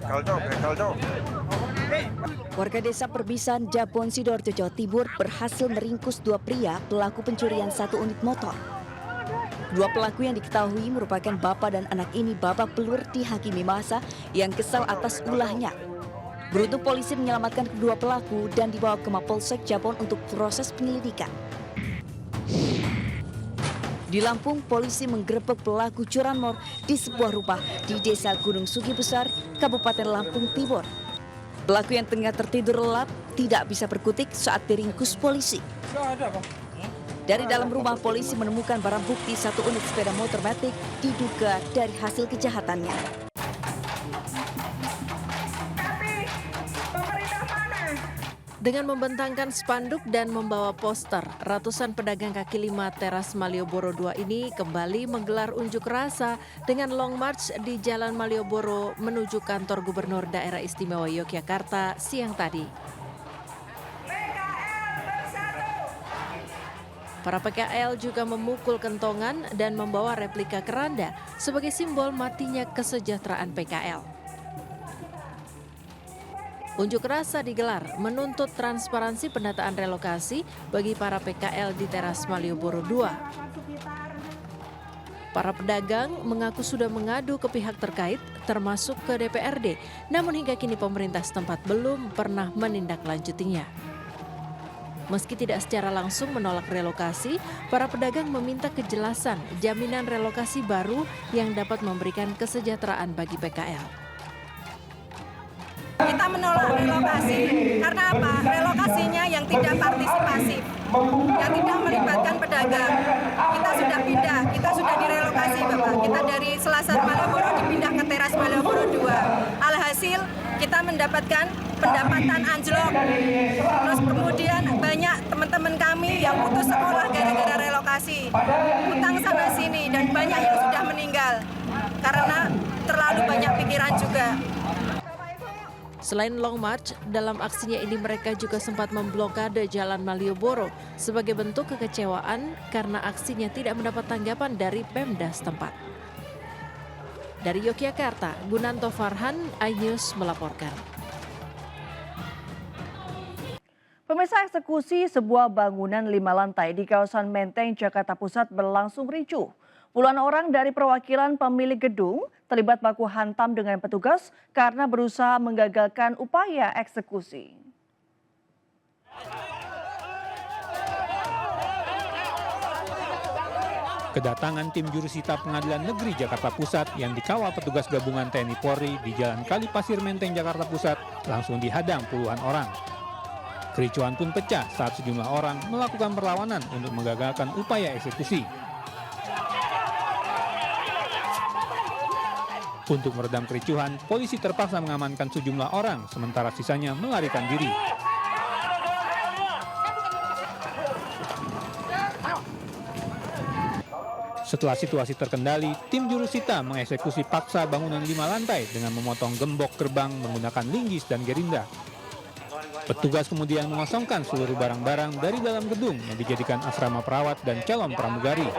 begal dong. Warga desa Perbisan, Jabon, Sidoarjo, Jawa Timur berhasil meringkus dua pria pelaku pencurian satu unit motor. Dua pelaku yang diketahui merupakan bapak dan anak ini babak belur dihakimi massa yang kesal atas ulahnya. Beruntung polisi menyelamatkan kedua pelaku dan dibawa ke Mapolsek Jabon untuk proses penyelidikan. Di Lampung, polisi menggerebek pelaku curanmor di sebuah rumah di Desa Gunung Sugi Besar, Kabupaten Lampung Timur. Pelaku yang tengah tertidur lelap tidak bisa berkutik saat diringkus polisi. Dari dalam rumah, polisi menemukan barang bukti satu unit sepeda motor matic diduga dari hasil kejahatannya. Dengan membentangkan spanduk dan membawa poster, ratusan pedagang kaki lima teras Malioboro II ini kembali menggelar unjuk rasa dengan long march di Jalan Malioboro menuju kantor Gubernur Daerah Istimewa Yogyakarta siang tadi. Para PKL juga memukul kentongan dan membawa replika keranda sebagai simbol matinya kesejahteraan PKL. Unjuk rasa digelar menuntut transparansi pendataan relokasi bagi para PKL di teras Malioboro II. Para pedagang mengaku sudah mengadu ke pihak terkait termasuk ke DPRD, namun hingga kini pemerintah setempat belum pernah menindaklanjutinya. Meski tidak secara langsung menolak relokasi, para pedagang meminta kejelasan jaminan relokasi baru yang dapat memberikan kesejahteraan bagi PKL. Kita menolak relokasi karena apa? Relokasinya yang tidak partisipasif, yang tidak melibatkan pedagang. Kita sudah pindah, kita sudah direlokasi Bapak. Kita dari Selasar Malioboro dipindah ke teras Malioboro II. Alhasil kita mendapatkan pendapatan anjlok. Terus kemudian banyak teman-teman kami yang putus sekolah gara-gara relokasi. Utang sana sini dan banyak yang sudah meninggal karena terlalu banyak pikiran juga. Selain long march, dalam aksinya ini mereka juga sempat memblokade Jalan Malioboro sebagai bentuk kekecewaan karena aksinya tidak mendapat tanggapan dari Pemda setempat. Dari Yogyakarta, Gunanto Farhan, iNews melaporkan. Pemirsa, eksekusi sebuah bangunan 5 lantai di kawasan Menteng, Jakarta Pusat berlangsung ricuh. Puluhan orang dari perwakilan pemilik gedung terlibat baku hantam dengan petugas karena berusaha menggagalkan upaya eksekusi. Kedatangan tim jurusita Pengadilan Negeri Jakarta Pusat yang dikawal petugas gabungan TNI Polri di Jalan Kalipasir Menteng, Jakarta Pusat langsung dihadang puluhan orang. Kericuhan pun pecah saat sejumlah orang melakukan perlawanan untuk menggagalkan upaya eksekusi. Untuk meredam kericuhan, polisi terpaksa mengamankan sejumlah orang, sementara sisanya melarikan diri. Setelah situasi terkendali, tim jurusita mengeksekusi paksa bangunan 5 lantai dengan memotong gembok gerbang menggunakan linggis dan gerinda. Petugas kemudian mengosongkan seluruh barang-barang dari dalam gedung yang dijadikan asrama perawat dan calon pramugari.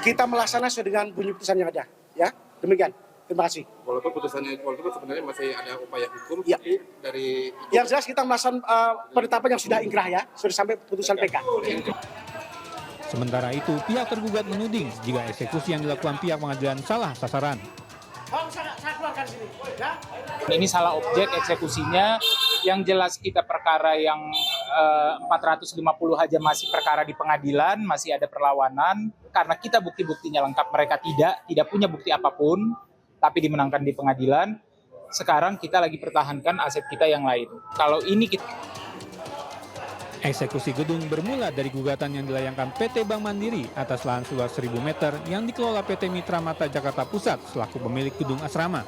Kita melaksanakan sesuai dengan bunyi putusan yang ada, ya. Demikian. Terima kasih. Walaupun putusannya sebenarnya masih ada upaya hukum, ya. Tapi dari yang jelas kita melaksanakan penetapan yang sudah inkrah, ya, sudah sampai putusan PK. Sementara itu, pihak tergugat menuding jika eksekusi yang dilakukan pihak pengadilan salah sasaran. Ini salah objek eksekusinya, yang jelas kita perkara yang 450 aja masih perkara di pengadilan, masih ada perlawanan. Karena kita bukti-buktinya lengkap, mereka tidak punya bukti apapun, tapi dimenangkan di pengadilan. Sekarang kita lagi pertahankan aset kita yang lain. Kalau ini kita... Eksekusi gedung bermula dari gugatan yang dilayangkan PT Bank Mandiri atas lahan seluas 1.000 meter yang dikelola PT Mitra Mata Jakarta Pusat selaku pemilik gedung asrama.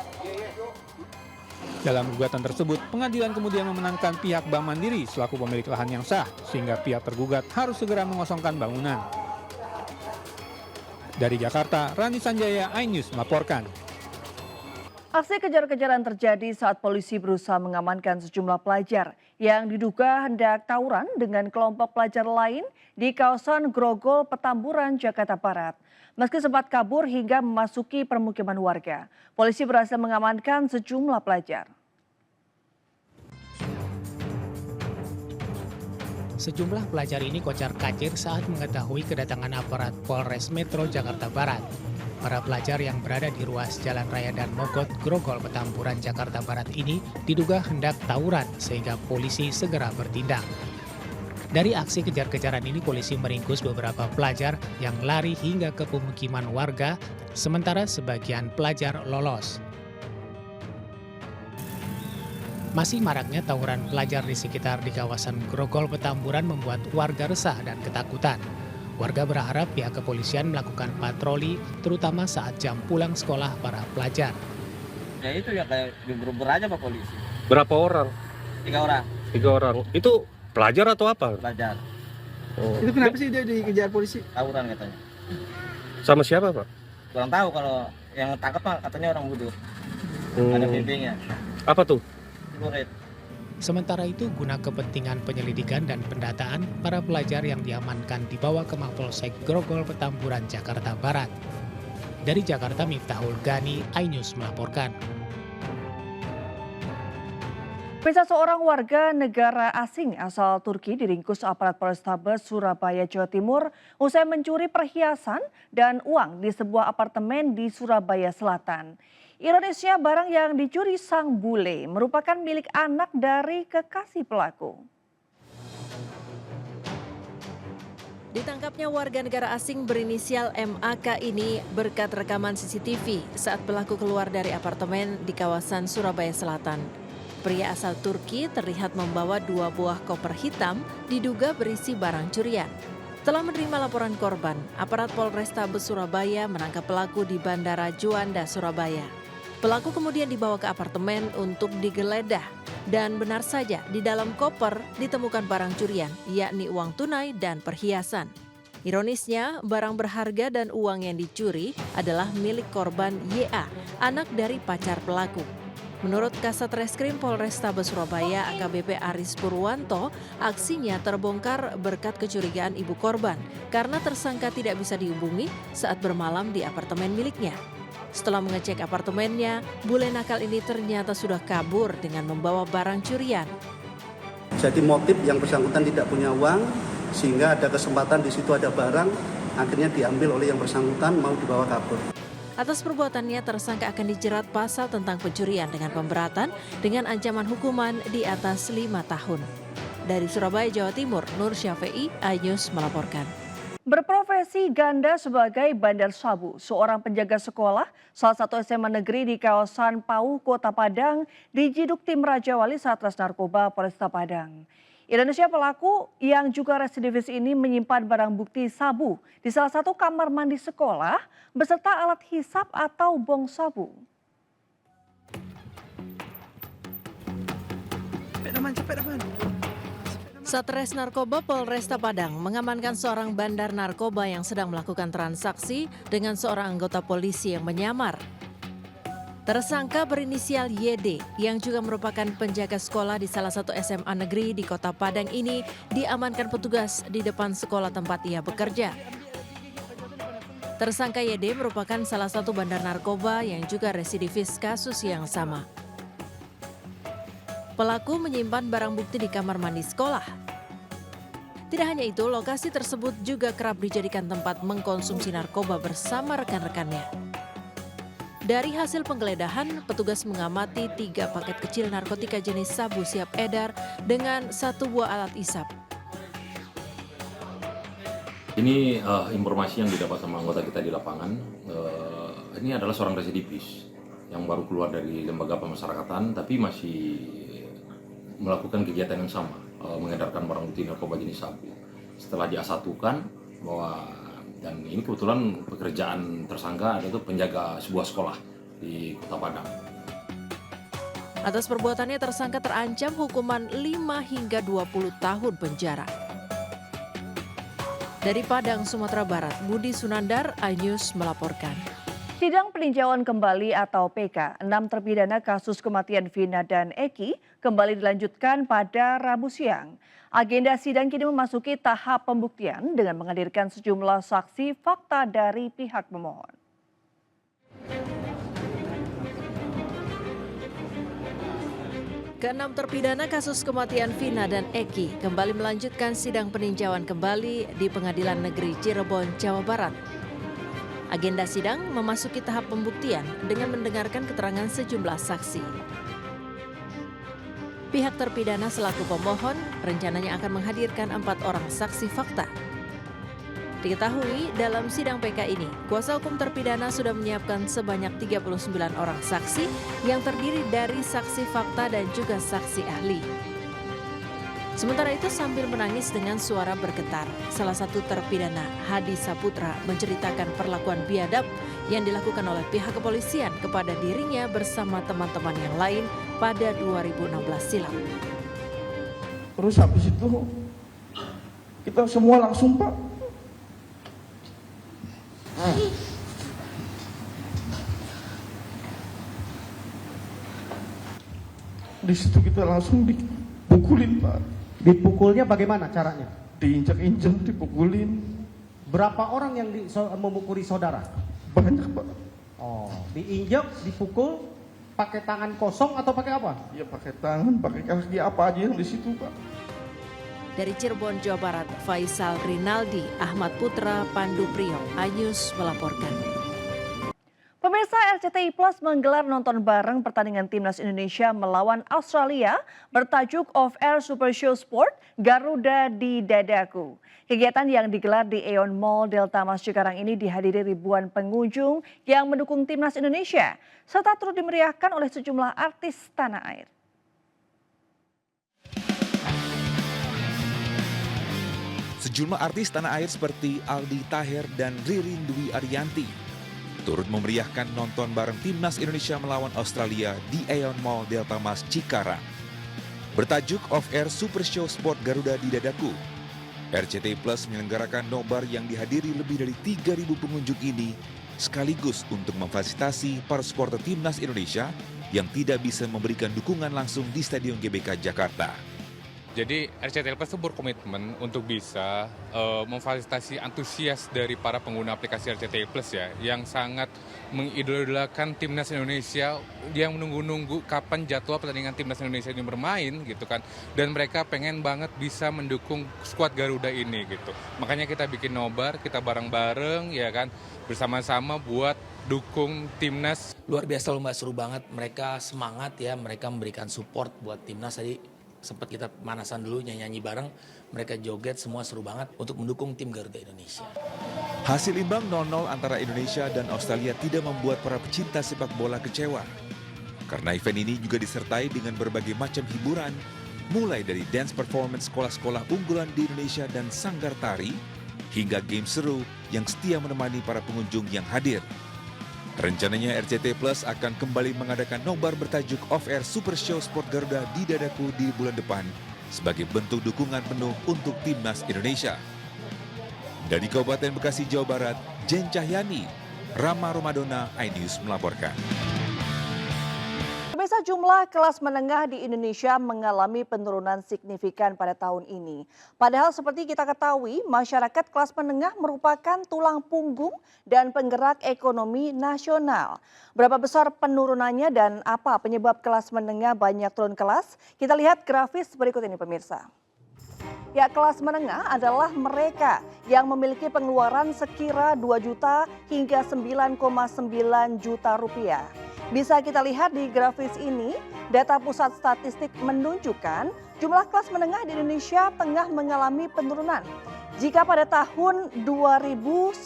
Dalam gugatan tersebut, pengadilan kemudian memenangkan pihak Bank Mandiri selaku pemilik lahan yang sah, sehingga pihak tergugat harus segera mengosongkan bangunan. Dari Jakarta, Rani Sanjaya, iNews melaporkan. Aksi kejar-kejaran terjadi saat polisi berusaha mengamankan sejumlah pelajar yang diduga hendak tawuran dengan kelompok pelajar lain di kawasan Grogol, Petamburan, Jakarta Barat. Meski sempat kabur hingga memasuki permukiman warga, polisi berhasil mengamankan sejumlah pelajar. Sejumlah pelajar ini kocar-kacir saat mengetahui kedatangan aparat Polres Metro Jakarta Barat. Para pelajar yang berada di ruas Jalan Raya dan Mogot, Grogol, Petamburan, Jakarta Barat ini diduga hendak tawuran sehingga polisi segera bertindak. Dari aksi kejar-kejaran ini polisi meringkus beberapa pelajar yang lari hingga ke pemukiman warga, sementara sebagian pelajar lolos. Masih maraknya tawuran pelajar di sekitar di kawasan Grogol, Petamburan membuat warga resah dan ketakutan. Warga berharap pihak kepolisian melakukan patroli, terutama saat jam pulang sekolah para pelajar. Ya itu ya kayak diuber-uber aja Pak polisi. Berapa orang? 3 orang. 3 orang. Itu pelajar atau apa? Pelajar. Oh. Itu kenapa sih dia dikejar polisi? Tawuran katanya. Sama siapa Pak? Kurang tahu, kalau yang tangkap Pak katanya orang Budur. Ada bimbingnya. Apa tuh? Kurit. Sementara itu, guna kepentingan penyelidikan dan pendataan, para pelajar yang diamankan dibawa ke Mapolsek Grogol, Petamburan, Jakarta Barat. Dari Jakarta, Miftahul Gani, iNews melaporkan. Pemirsa, seorang warga negara asing asal Turki diringkus aparat Polrestabes Surabaya, Jawa Timur usai mencuri perhiasan dan uang di sebuah apartemen di Surabaya Selatan. Ironisnya, barang yang dicuri sang bule merupakan milik anak dari kekasih pelaku. Ditangkapnya warga negara asing berinisial MAK ini berkat rekaman CCTV saat pelaku keluar dari apartemen di kawasan Surabaya Selatan. Pria asal Turki terlihat membawa 2 buah koper hitam diduga berisi barang curian. Setelah menerima laporan korban, aparat Polrestabes Surabaya menangkap pelaku di Bandara Juanda, Surabaya. Pelaku kemudian dibawa ke apartemen untuk digeledah. Dan benar saja, di dalam koper ditemukan barang curian, yakni uang tunai dan perhiasan. Ironisnya, barang berharga dan uang yang dicuri adalah milik korban YA, anak dari pacar pelaku. Menurut Kasat Reskrim Polrestabes Surabaya AKBP Aris Purwanto, aksinya terbongkar berkat kecurigaan ibu korban karena tersangka tidak bisa dihubungi saat bermalam di apartemen miliknya. Setelah mengecek apartemennya, bule nakal ini ternyata sudah kabur dengan membawa barang curian. Jadi motif yang bersangkutan tidak punya uang, sehingga ada kesempatan di situ ada barang, akhirnya diambil oleh yang bersangkutan mau dibawa kabur. Atas perbuatannya, tersangka akan dijerat pasal tentang pencurian dengan pemberatan dengan ancaman hukuman di atas 5 tahun. Dari Surabaya, Jawa Timur, Nur Syafi'i, iNews melaporkan. Berprofesi ganda sebagai bandar sabu, seorang penjaga sekolah salah satu SMA negeri di kawasan Pau, Kota Padang, diciduk tim Raja Wali Satres Narkoba Polresta Padang. Indonesia, pelaku yang juga residivis ini menyimpan barang bukti sabu di salah satu kamar mandi sekolah beserta alat hisap atau bong sabu. Satres Narkoba Polresta Padang mengamankan seorang bandar narkoba yang sedang melakukan transaksi dengan seorang anggota polisi yang menyamar. Tersangka berinisial YD yang juga merupakan penjaga sekolah di salah satu SMA negeri di Kota Padang ini diamankan petugas di depan sekolah tempat ia bekerja. Tersangka YD merupakan salah satu bandar narkoba yang juga residivis kasus yang sama. Pelaku menyimpan barang bukti di kamar mandi sekolah. Tidak hanya itu, lokasi tersebut juga kerap dijadikan tempat mengkonsumsi narkoba bersama rekan-rekannya. Dari hasil penggeledahan, petugas mengamati 3 paket kecil narkotika jenis sabu siap edar dengan 1 buah alat isap. Ini informasi yang didapat sama anggota kita di lapangan. Ini adalah seorang residivis yang baru keluar dari lembaga pemasyarakatan, tapi masih melakukan kegiatan yang sama, mengedarkan barang bukti narkoba jenis sabu. Setelah dia-satukan bahwa, dan ini kebetulan pekerjaan tersangka adalah penjaga sebuah sekolah di Kota Padang. Atas perbuatannya tersangka terancam hukuman 5 hingga 20 tahun penjara. Dari Padang, Sumatera Barat, Budi Sunandar, iNews melaporkan. Sidang peninjauan kembali atau PK 6 terpidana kasus kematian Vina dan Eki kembali dilanjutkan pada Rabu siang. Agenda sidang kini memasuki tahap pembuktian dengan menghadirkan sejumlah saksi fakta dari pihak pemohon. Keenam terpidana kasus kematian Vina dan Eki kembali melanjutkan sidang peninjauan kembali di Pengadilan Negeri Cirebon, Jawa Barat. Agenda sidang memasuki tahap pembuktian dengan mendengarkan keterangan sejumlah saksi. Pihak terpidana selaku pemohon rencananya akan menghadirkan 4 orang saksi fakta. Diketahui dalam sidang PK ini, kuasa hukum terpidana sudah menyiapkan sebanyak 39 orang saksi yang terdiri dari saksi fakta dan juga saksi ahli. Sementara itu sambil menangis dengan suara bergetar, salah satu terpidana Hadi Saputra menceritakan perlakuan biadab yang dilakukan oleh pihak kepolisian kepada dirinya bersama teman-teman yang lain pada 2016 silam. Terus habis itu kita semua langsung Pak. Di situ kita langsung dipukulin Pak. Dipukulnya bagaimana caranya? Diinjak-injak, dipukulin. Berapa orang yang memukuli saudara? Banyak Pak. Oh, diinjak, dipukul, pakai tangan kosong atau pakai apa? Ya pakai tangan, pakai kaki apa aja yang di situ Pak. Dari Cirebon, Jawa Barat, Faisal Rinaldi, Ahmad Putra, Pandu Priyo, Anyus melaporkan. Pemirsa, RCTI Plus menggelar nonton bareng pertandingan Timnas Indonesia melawan Australia bertajuk Off Air Super Show Sport Garuda di Dadaku. Kegiatan yang digelar di Aeon Mall Delta Mas Cikarang ini dihadiri ribuan pengunjung yang mendukung Timnas Indonesia serta turut dimeriahkan oleh sejumlah artis tanah air. Sejumlah artis tanah air seperti Aldi Taher dan Ririn Dwi Ariyanti turut memeriahkan nonton bareng Timnas Indonesia melawan Australia di Aeon Mall Delta Mas Cikarang. Bertajuk Off Air Super Show Sport Garuda di Dadaku, RCTI Plus menyelenggarakan nobar yang dihadiri lebih dari 3.000 pengunjung ini sekaligus untuk memfasilitasi para supporter Timnas Indonesia yang tidak bisa memberikan dukungan langsung di Stadion GBK Jakarta. Jadi RCTI Plus itu berkomitmen untuk bisa memfasilitasi antusias dari para pengguna aplikasi RCTI Plus ya, yang sangat mengidolakan Timnas Indonesia, yang menunggu-nunggu kapan jadwal pertandingan Timnas Indonesia ini bermain gitu kan, dan mereka pengen banget bisa mendukung skuad Garuda ini gitu. Makanya kita bikin nobar, kita bareng-bareng ya kan, bersama-sama buat dukung Timnas. Luar biasa loh Mbak, seru banget, mereka semangat ya, mereka memberikan support buat Timnas. Tadi sempat kita pemanasan dulu, nyanyi bareng, mereka joget, semua seru banget untuk mendukung tim Garuda Indonesia. Hasil imbang 0-0 antara Indonesia dan Australia tidak membuat para pecinta sepak bola kecewa. Karena event ini juga disertai dengan berbagai macam hiburan, mulai dari dance performance sekolah-sekolah unggulan di Indonesia dan sanggar tari, hingga game seru yang setia menemani para pengunjung yang hadir. Rencananya RCTI Plus akan kembali mengadakan nobar bertajuk Off Air Super Show Sport Garuda di Dadaku di bulan depan sebagai bentuk dukungan penuh untuk Timnas Indonesia. Dari Kabupaten Bekasi, Jawa Barat, Jen Cahyani, Rama Romadona, iNews melaporkan. Pemirsa, jumlah kelas menengah di Indonesia mengalami penurunan signifikan pada tahun ini. Padahal seperti kita ketahui, masyarakat kelas menengah merupakan tulang punggung dan penggerak ekonomi nasional. Berapa besar penurunannya dan apa penyebab kelas menengah banyak turun kelas? Kita lihat grafis berikut ini pemirsa. Ya, kelas menengah adalah mereka yang memiliki pengeluaran sekira 2 juta hingga 9,9 juta rupiah. Bisa kita lihat di grafis ini, data Pusat Statistik menunjukkan jumlah kelas menengah di Indonesia tengah mengalami penurunan. Jika pada tahun 2019,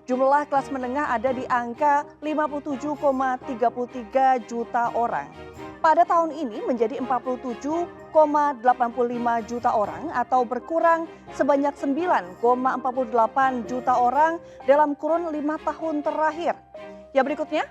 jumlah kelas menengah ada di angka 57,33 juta orang. Pada tahun ini menjadi 47,85 juta orang atau berkurang sebanyak 9,48 juta orang dalam kurun 5 tahun terakhir. Yang berikutnya,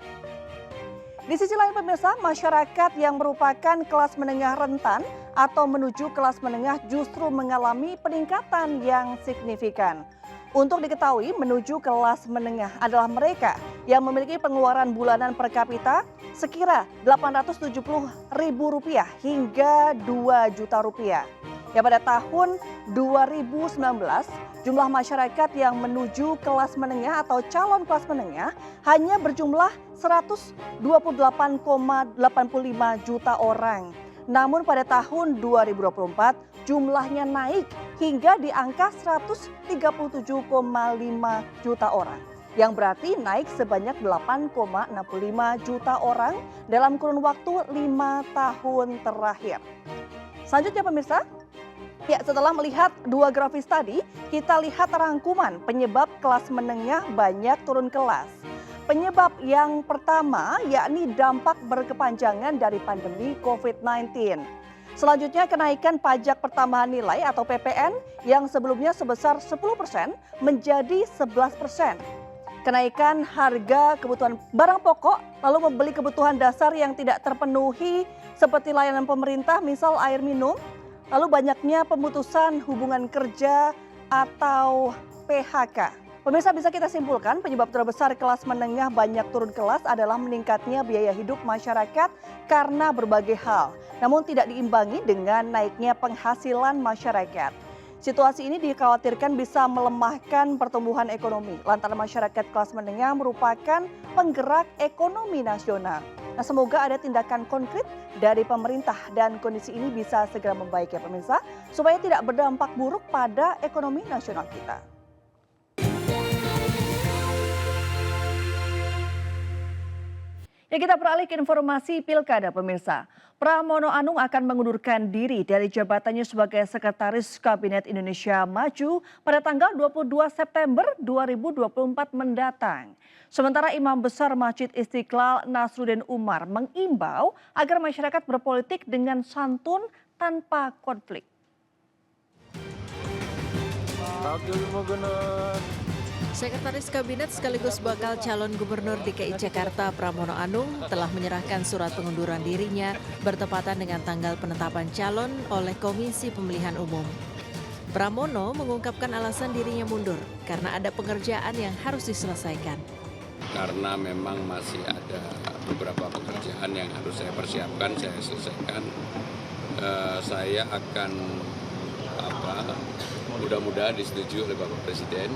Di sisi lain pemirsa, masyarakat yang merupakan kelas menengah rentan atau menuju kelas menengah justru mengalami peningkatan yang signifikan. Untuk diketahui, menuju kelas menengah adalah mereka yang memiliki pengeluaran bulanan per kapita sekira Rp870.000 hingga Rp2 juta. Ya, pada tahun 2019, jumlah masyarakat yang menuju kelas menengah atau calon kelas menengah hanya berjumlah 128,85 juta orang. Namun pada tahun 2024 jumlahnya naik hingga di angka 137,5 juta orang. Yang berarti naik sebanyak 8,65 juta orang dalam kurun waktu 5 tahun terakhir. Selanjutnya pemirsa, ya, setelah melihat dua grafis tadi, kita lihat rangkuman penyebab kelas menengah banyak turun kelas. Penyebab yang pertama yakni dampak berkepanjangan dari pandemi COVID-19. Selanjutnya kenaikan pajak pertambahan nilai atau PPN yang sebelumnya sebesar 10% menjadi 11%. Kenaikan harga kebutuhan barang pokok, lalu membeli kebutuhan dasar yang tidak terpenuhi seperti layanan pemerintah misal air minum, lalu banyaknya pemutusan hubungan kerja atau PHK. Pemirsa, bisa kita simpulkan penyebab terbesar kelas menengah banyak turun kelas adalah meningkatnya biaya hidup masyarakat karena berbagai hal, namun tidak diimbangi dengan naiknya penghasilan masyarakat. Situasi ini dikhawatirkan bisa melemahkan pertumbuhan ekonomi, lantaran masyarakat kelas menengah merupakan penggerak ekonomi nasional. Nah, semoga ada tindakan konkret dari pemerintah dan kondisi ini bisa segera membaik ya pemirsa, supaya tidak berdampak buruk pada ekonomi nasional kita. Ya, kita beralih ke informasi pilkada pemirsa. Pramono Anung akan mengundurkan diri dari jabatannya sebagai Sekretaris Kabinet Indonesia Maju pada tanggal 22 September 2024 mendatang. Sementara Imam Besar Masjid Istiqlal Nasruddin Umar mengimbau agar masyarakat berpolitik dengan santun tanpa konflik. Sekretaris Kabinet sekaligus bakal calon Gubernur DKI Jakarta Pramono Anung telah menyerahkan surat pengunduran dirinya bertepatan dengan tanggal penetapan calon oleh Komisi Pemilihan Umum. Pramono mengungkapkan alasan dirinya mundur karena ada pekerjaan yang harus diselesaikan. Karena memang masih ada beberapa pekerjaan yang harus saya persiapkan, saya selesaikan. Saya akan mudah-mudahan disetujui oleh Bapak Presiden,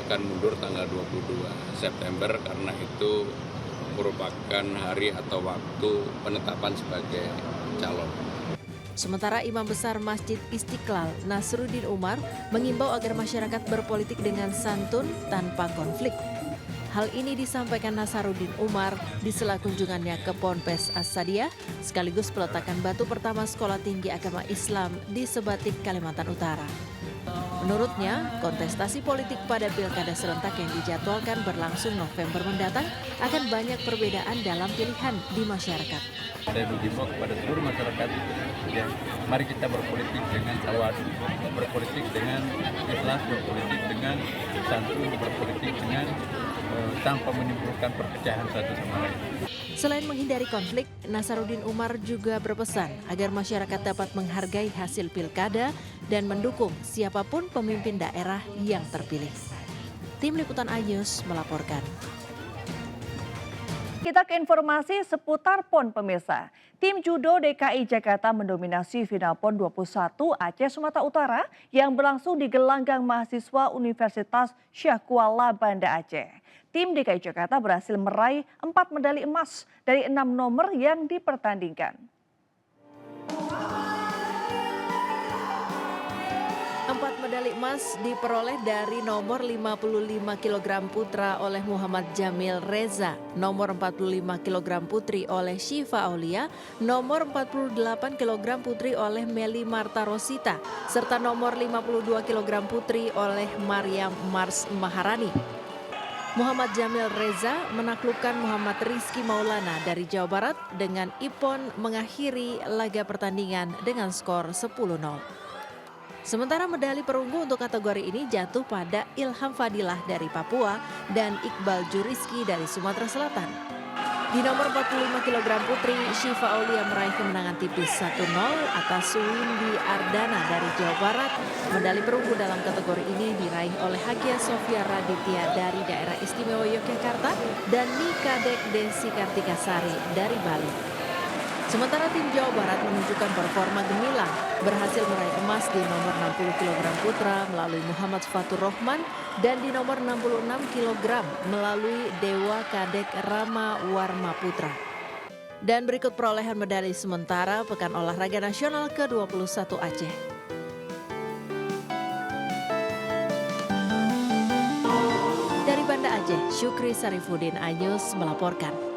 akan mundur tanggal 22 September karena itu merupakan hari atau waktu penetapan sebagai calon. Sementara Imam Besar Masjid Istiqlal Nasruddin Umar mengimbau agar masyarakat berpolitik dengan santun tanpa konflik. Hal ini disampaikan Nasaruddin Umar di sela kunjungannya ke Ponpes As-Sadiyah sekaligus peletakan batu pertama Sekolah Tinggi Agama Islam di Sebatik, Kalimantan Utara. Menurutnya, kontestasi politik pada pilkada serentak yang dijadwalkan berlangsung November mendatang akan banyak perbedaan dalam pilihan di masyarakat. Saya menghimbau kepada seluruh masyarakat, ya, mari kita berpolitik dengan tawadhu, berpolitik dengan ikhlas, berpolitik dengan santun, berpolitik dengan tanpa menimbulkan perpecahan satu sama lain. Selain menghindari konflik, Nasaruddin Umar juga berpesan agar masyarakat dapat menghargai hasil pilkada dan mendukung siapapun pemimpin daerah yang terpilih. Tim Liputan iNews melaporkan. Kita ke informasi seputar PON pemirsa. Tim Judo DKI Jakarta mendominasi final PON 21 Aceh Sumatera Utara yang berlangsung di gelanggang mahasiswa Universitas Syah Kuala Banda Aceh. Tim DKI Jakarta berhasil meraih 4 medali emas dari 6 nomor yang dipertandingkan. 4 medali emas diperoleh dari nomor 55 kg putra oleh Muhammad Jamil Reza, nomor 45 kg putri oleh Syifa Aulia, nomor 48 kg putri oleh Meli Marta Rosita, serta nomor 52 kg putri oleh Mariam Mars Maharani. Muhammad Jamil Reza menaklukkan Muhammad Rizky Maulana dari Jawa Barat dengan iPON mengakhiri laga pertandingan dengan skor 10-0. Sementara medali perunggu untuk kategori ini jatuh pada Ilham Fadilah dari Papua dan Iqbal Juriski dari Sumatera Selatan. Di nomor 45 kg putri, Syifa Aulia meraih kemenangan tipis 1-0 atas Windy Ardana dari Jawa Barat. Medali perunggu dalam kategori ini diraih oleh Hagia Sofia Raditya dari daerah istimewa Yogyakarta dan Nika Dek Desi Kartikasari dari Bali. Sementara tim Jawa Barat menunjukkan performa gemilang, berhasil meraih emas di nomor 60 kg putra melalui Muhammad Fatur Rohman dan di nomor 66 kg melalui Dewa Kadek Rama Warma Putra. Dan berikut perolehan medali sementara Pekan Olahraga Nasional ke-21 Aceh. Dari Banda Aceh, Syukri Sarifudin, iNews melaporkan.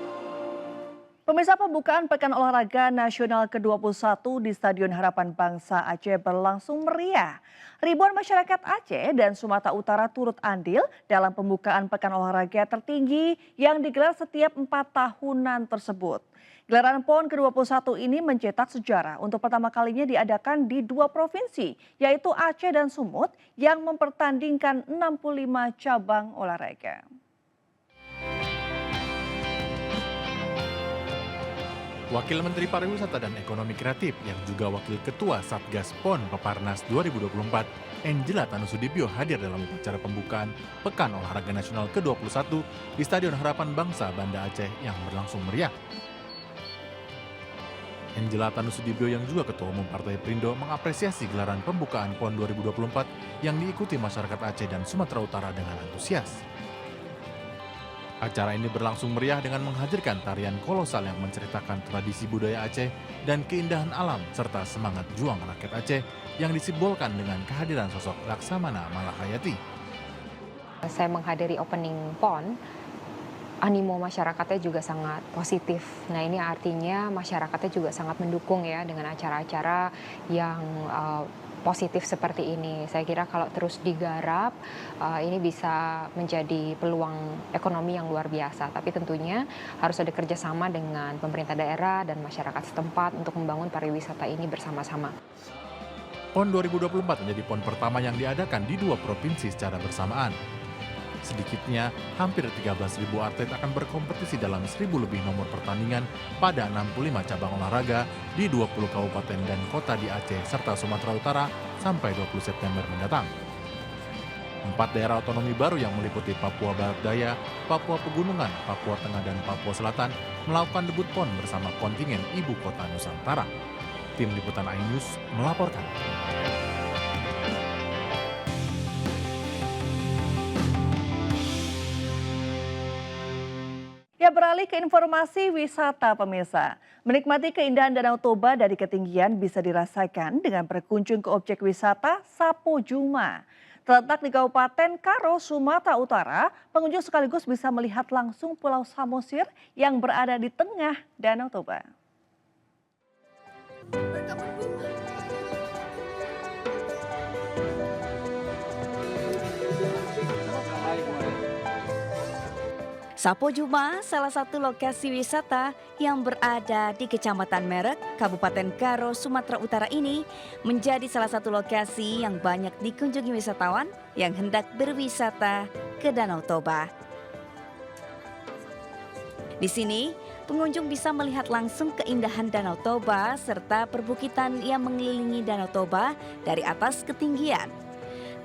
Pemirsa, pembukaan Pekan Olahraga Nasional ke-21 di Stadion Harapan Bangsa Aceh berlangsung meriah. Ribuan masyarakat Aceh dan Sumatera Utara turut andil dalam pembukaan Pekan Olahraga tertinggi yang digelar setiap 4 tahunan tersebut. Gelaran PON ke-21 ini mencetak sejarah untuk pertama kalinya diadakan di 2 provinsi, yaitu Aceh dan Sumut yang mempertandingkan 65 cabang olahraga. Wakil Menteri Pariwisata dan Ekonomi Kreatif yang juga Wakil Ketua Satgas PON Peparnas 2024, Angela Tanusudibyo hadir dalam upacara pembukaan Pekan Olahraga Nasional ke-21 di Stadion Harapan Bangsa Banda Aceh yang berlangsung meriah. Angela Tanusudibyo yang juga Ketua Umum Partai Perindo mengapresiasi gelaran pembukaan PON 2024 yang diikuti masyarakat Aceh dan Sumatera Utara dengan antusias. Acara ini berlangsung meriah dengan menghadirkan tarian kolosal yang menceritakan tradisi budaya Aceh dan keindahan alam serta semangat juang rakyat Aceh yang disimbolkan dengan kehadiran sosok Laksamana Malahayati. Saya menghadiri opening PON, animo masyarakatnya juga sangat positif. Nah, ini artinya masyarakatnya juga sangat mendukung ya dengan acara-acara yang positif seperti ini. Saya kira kalau terus digarap, ini bisa menjadi peluang ekonomi yang luar biasa. Tapi tentunya harus ada kerjasama dengan pemerintah daerah dan masyarakat setempat untuk membangun pariwisata ini bersama-sama. PON 2024 menjadi PON pertama yang diadakan di 2 provinsi secara bersamaan. Sedikitnya, hampir 13.000 atlet akan berkompetisi dalam 1.000 lebih nomor pertandingan pada 65 cabang olahraga di 20 kabupaten dan kota di Aceh serta Sumatera Utara sampai 20 September mendatang. 4 daerah otonomi baru yang meliputi Papua Barat Daya, Papua Pegunungan, Papua Tengah, dan Papua Selatan melakukan debut PON bersama kontingen Ibu Kota Nusantara. Tim Liputan iNews melaporkan. Ya, beralih ke informasi wisata pemirsa. Menikmati keindahan Danau Toba dari ketinggian bisa dirasakan dengan berkunjung ke objek wisata Sapo Juma. Terletak di Kabupaten Karo, Sumatera Utara, pengunjung sekaligus bisa melihat langsung Pulau Samosir yang berada di tengah Danau Toba. Sapo Juma, salah satu lokasi wisata yang berada di Kecamatan Merek, Kabupaten Karo, Sumatera Utara ini menjadi salah satu lokasi yang banyak dikunjungi wisatawan yang hendak berwisata ke Danau Toba. Di sini, pengunjung bisa melihat langsung keindahan Danau Toba serta perbukitan yang mengelilingi Danau Toba dari atas ketinggian.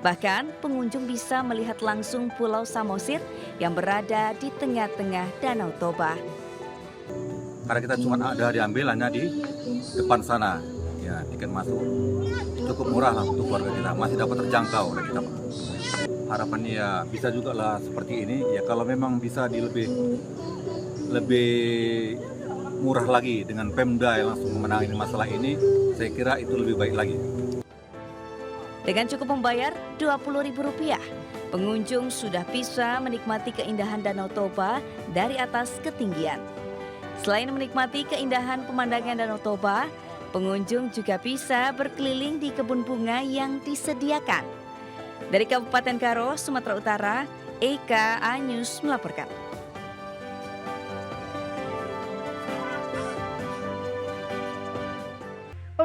Bahkan pengunjung bisa melihat langsung Pulau Samosir yang berada di tengah-tengah Danau Toba. Karena kita cuma ada diambil hanya di depan sana, ya tiket masuk cukup murah lah untuk keluarga kita, masih dapat terjangkau oleh kita. Harapannya ya bisa juga lah seperti ini, ya kalau memang bisa lebih murah lagi dengan Pemda yang langsung memenangi masalah ini, saya kira itu lebih baik lagi. Dengan cukup membayar Rp20.000, pengunjung sudah bisa menikmati keindahan Danau Toba dari atas ketinggian. Selain menikmati keindahan pemandangan Danau Toba, pengunjung juga bisa berkeliling di kebun bunga yang disediakan. Dari Kabupaten Karo, Sumatera Utara, Eka iNews melaporkan.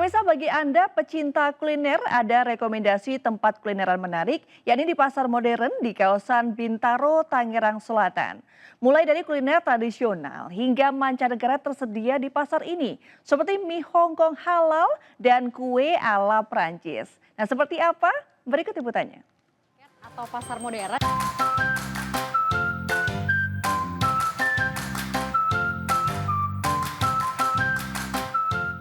Pemirsa, bagi Anda pecinta kuliner, ada rekomendasi tempat kulineran menarik, yakni di Pasar Modern di kawasan Bintaro, Tangerang Selatan. Mulai dari kuliner tradisional hingga mancanegara tersedia di pasar ini, seperti mie Hongkong halal dan kue ala Prancis. Nah, seperti apa? Berikut liputannya. Atau Pasar Modern.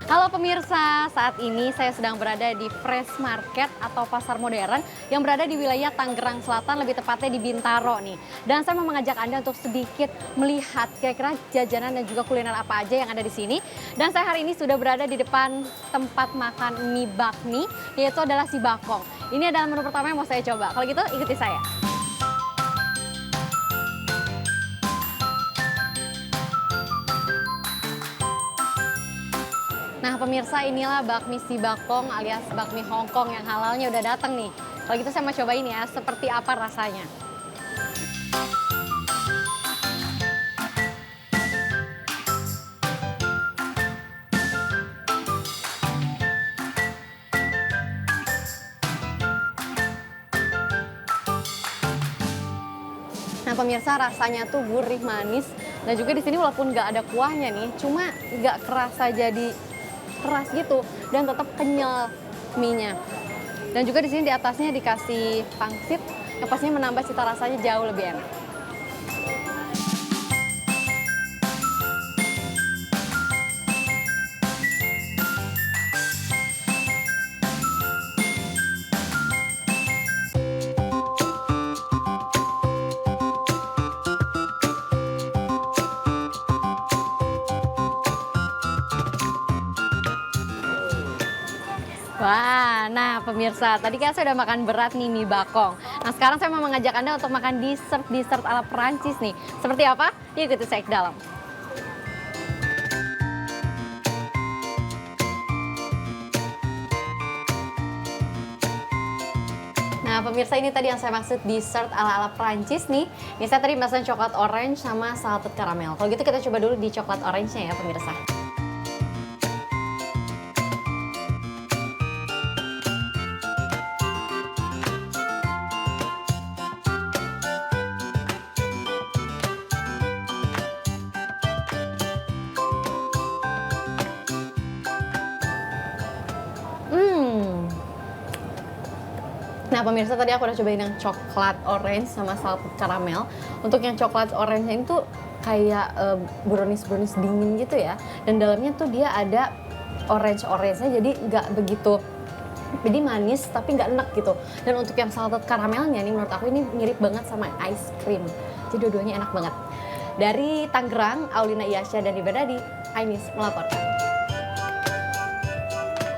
Halo pemirsa, saat ini saya sedang berada di Fresh Market atau Pasar Modern yang berada di wilayah Tangerang Selatan, lebih tepatnya di Bintaro nih. Dan saya mau mengajak Anda untuk sedikit melihat kira-kira jajanan dan juga kuliner apa aja yang ada di sini. Dan saya hari ini sudah berada di depan tempat makan mie bakmi, yaitu adalah si Bakong. Ini adalah menu pertama yang mau saya coba. Kalau gitu ikuti saya. Nah pemirsa, inilah bakmi si Bakong alias bakmi Hongkong yang halalnya udah datang nih. Kalau gitu saya mau cobain ya, seperti apa rasanya. Nah pemirsa, rasanya tuh gurih manis. Dan juga di sini walaupun nggak ada kuahnya nih, cuma nggak kerasa jadi keras gitu dan tetap kenyal mie-nya. Dan juga di sini di atasnya dikasih pangsit yang pastinya menambah cita rasanya jauh lebih enak. Wah, nah pemirsa, tadi kan saya udah makan berat nih mie Bakong. Nah sekarang saya mau mengajak Anda untuk makan dessert ala Perancis nih. Seperti apa? Yuk ikuti saya ke dalam. Nah pemirsa, ini tadi yang saya maksud dessert ala Perancis nih. Ini saya tadi pesan coklat orange sama salted caramel. Kalau gitu kita coba dulu di coklat orange-nya ya pemirsa. Nah pemirsa, tadi aku udah cobain yang coklat orange sama salted caramel. Untuk yang coklat orange ini tuh kayak brownies dingin gitu ya. Dan dalamnya tuh dia ada orange-nya, jadi nggak begitu, jadi manis tapi nggak enak gitu. Dan untuk yang salted caramelnya nih menurut aku ini mirip banget sama ice cream. Jadi dua-duanya enak banget. Dari Tangerang, Aulina Iyasya dan Ibadadi, Ainis melaporkan.